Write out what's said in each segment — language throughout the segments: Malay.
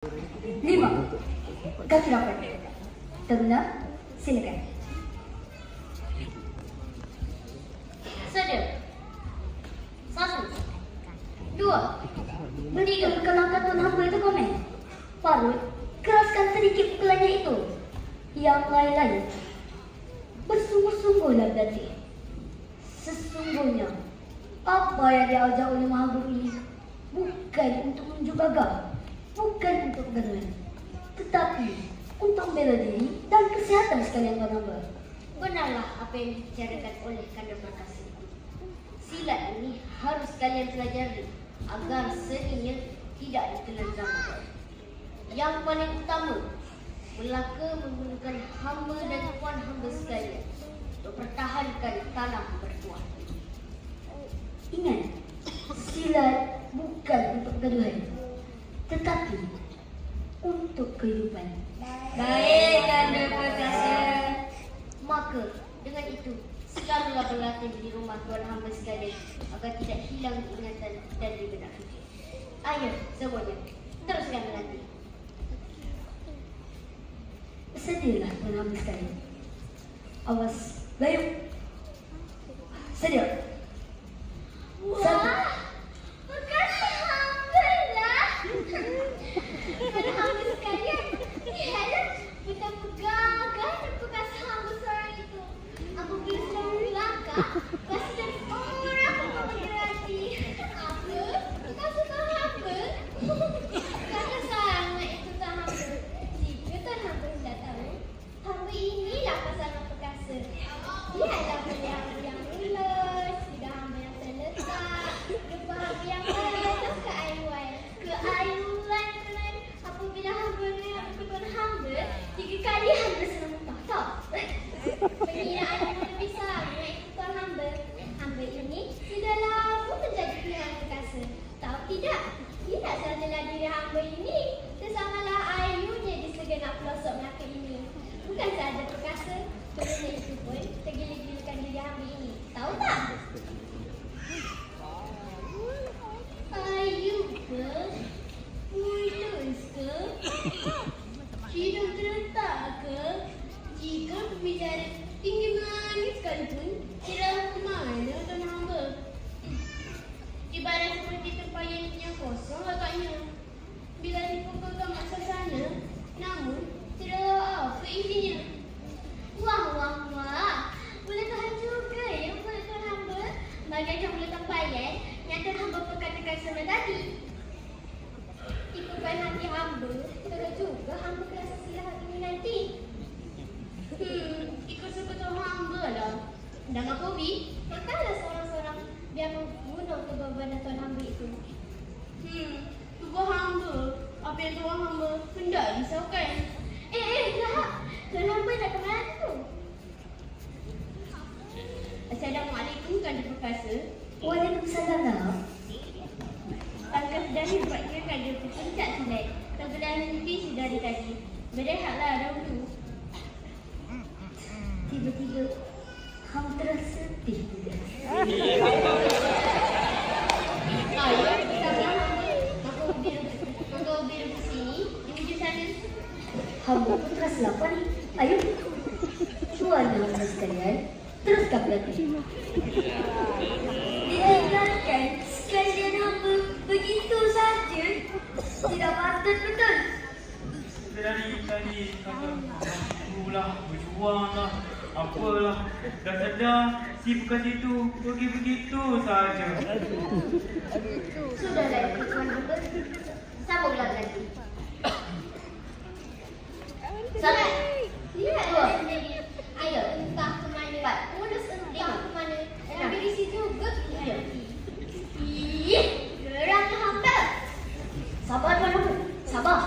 5. Kaki rapat. Teruna, silakan. Sedia. 1, 2. Berikan langkah tuan hamba itu komen. Parut, keraskan sedikit pukulannya itu. Yang lain-lain, bersungguh-sungguhlah berarti. Sesungguhnya, apa yang diajar oleh Maha Guru ini bukan untuk menunjuk gagah, bukan untuk kegaduhan, tetapi untuk membela diri dan kesihatan sekalian tuan hamba. Benarlah apa yang dibicarakan oleh Kanda Perkasa. Silat ini harus kalian pelajari agar seninya tidak ditelan zaman. Yang paling utama, Melaka menggunakan hamba dan tuan hamba sekalian untuk pertahankan tanah bertuan. Ingat, silat bukan untuk kegaduhan, tetapi untuk kehidupan. Baik, Kanda Perkasa. Maka dengan itu, sekaranglah berlatih di rumah tuan hamba sekalian agar tidak hilang ingatan dan dibenak fikir. Ayo semuanya, teruskan berlatih. Sedialah tuan hamba sekalian. Awas, layup. Sedia. Wah, makasih hamba lah. Tuan hamba sekalian, lihatlah betapa gagah dan perkasa hamba seorang itu. Apabila sedang melangkah, rasa dan orang akan berhati. Apa? Perkasa tuan hamba? Kata sangat itu tuan hamba. Jika tuan hamba tidak tahu, hamba inilah pasangan perkasa. Lihatlah beliau hamba yang lulus, lidah hamba yang terletak, rupa hamba yang meretas keayuan. Keayuan apabila hamba melihat tuan hamba, 3 kali hamba serentak. Tak? Pengiraan yang lebih sama itu tuan hamba. Hamba ini sudah lama menjadi pilihan perkasa. Tahu tidak? Tidak sajalah diri hamba ini tersamalah ayunya di segenap pelosok Melaka ini. Bukan sahaja perkasa, kerana itu pun tergila-gilakan diri hamba ini. Tahu tak? Ayu ke? Mulus ke? Hidung terletak ke? Jika berbicara tinggi manis sekalipun, cerah ke mana tuan hamba? Ibarat seperti tempayan yang kosong agaknya. Bila dipukulkan masa sana, namun cerah apa isinya? Wah, wah, wah. Boleh tahan juga ya mulut tuan hamba. Bagaikan mulut tempayan yang tuan hamba perkatakan sama tadi. Ikutkan hati hamba, terus juga hamba kerasa silat ini nanti. Ikut suka tuan hamba lah. Dan apa Bi? Makanlah seorang-seorang biar membunuh kebebanan tuan hamba itu. Tuan hamba, apa yang tuan hamba hendak risaukan? Tak. Tuan hamba nak ke mana tu? Assalamualaikum Kanda Perkasa. Waalaikumsalam nak. Tangkap sudah hebatnya Kanda Pencak silat. Terbelah henti sudah dari tadi. Berehatlah dahulu. Tiba-tiba, hang terasa sedih juga. Ayo, bersama hamba. Maka biru ke sini, menuju sana. Hamba pun terasa lapar ni. Ayo, tuan hamba sekalian, teruskan berlatih. Ditinggalkan sekalian hamba begitu saja. Tidak patut betul. Dari tadi kata lah, berjuang lah, apalah. Dah sedar si bekas itu pergi begitu saja. Sudahlah itu tuan hamba. Sambunglah lagi. Salat. Lihatlah sendiri. Ayo, entah ke mana. Urus entah ke mana. Dalam diri si juga. Ayo. Gerang hamba. Sabar tuan hamba. Sabar.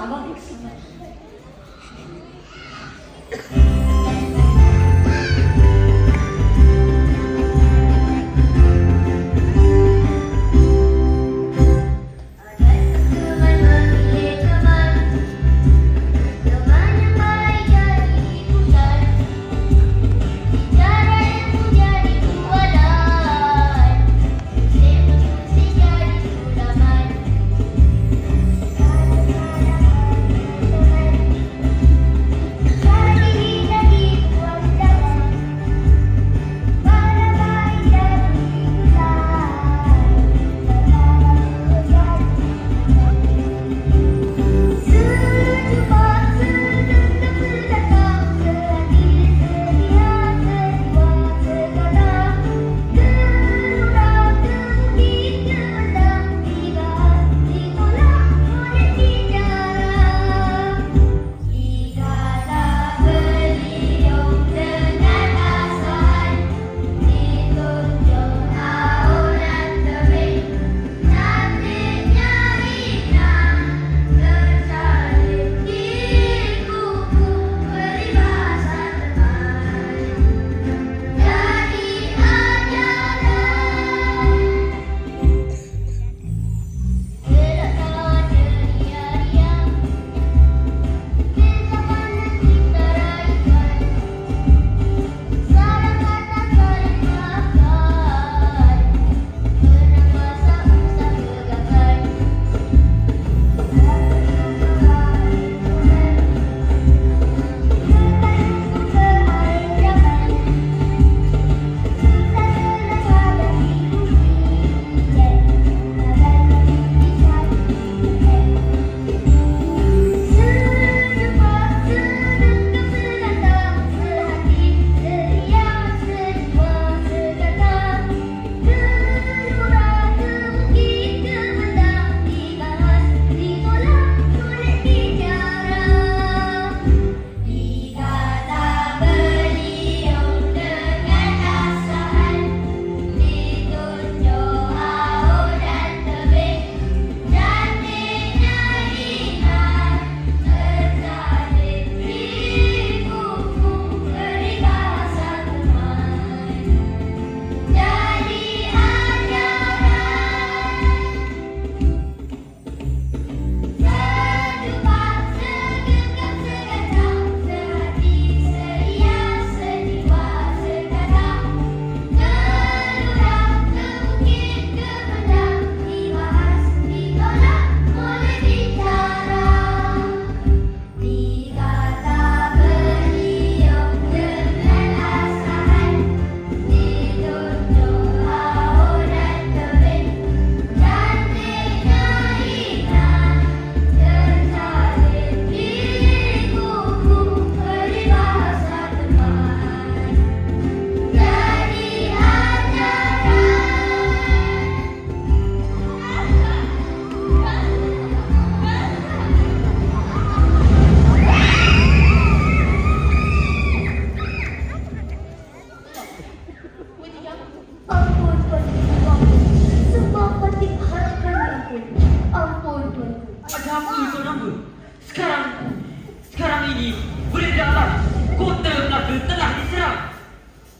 ini, beredarlah kota Melaka telah diserang.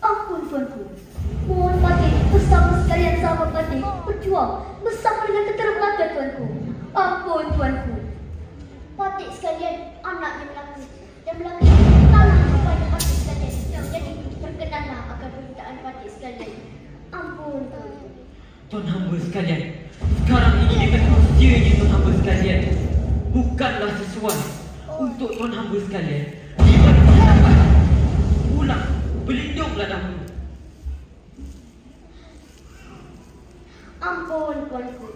Ampun tuanku. Mohon Patih bersama sekalian sahabat Patih berjuang bersama dengan tentera Melaka tuanku. Ampun tuanku. Patih sekalian, anaknya Melaka. Dan Melaka ini kalah kepada Patih sekalian. Jadi perkenanlah akan permintaan Patih sekalian. Ampun tuanku. Tuan hamba sekalian, sekarang ini dengan usianya tuan hamba sekalian, bukanlah sesuai untuk tuan hamba sekalian diberi hadapan. Ulang, berlindunglah dahulu. Ampun tuanku.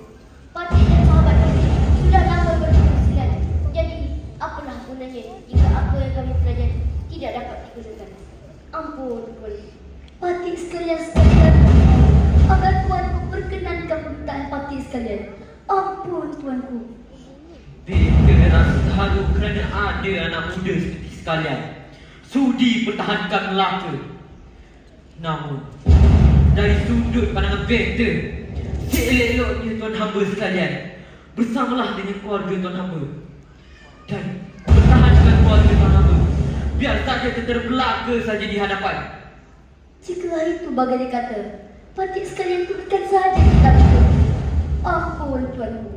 Patih dan sahabat Patih sudah lama bertemu sekalian. Jadi apalah gunanya jika apa yang kami pelajari tidak dapat digunakan. Ampun tuanku. Patih sekalian, agar tuanku berkenankan permintaan Patih sekalian. Ampun tuanku. Beta rasa haru kerana ada anak muda seperti sekalian sudi pertahankan Melaka. Namun dari sudut pandangan beta, seelok-eloknya tuan hamba sekalian bersamalah dengan keluarga tuan hamba dan pertahankan keluarga tuan hamba. Biar saja tentera Melaka saja di hadapan. Jikalau itu bagainya kata, Patih sekalian turutkan saja kita. Ampun tuanku.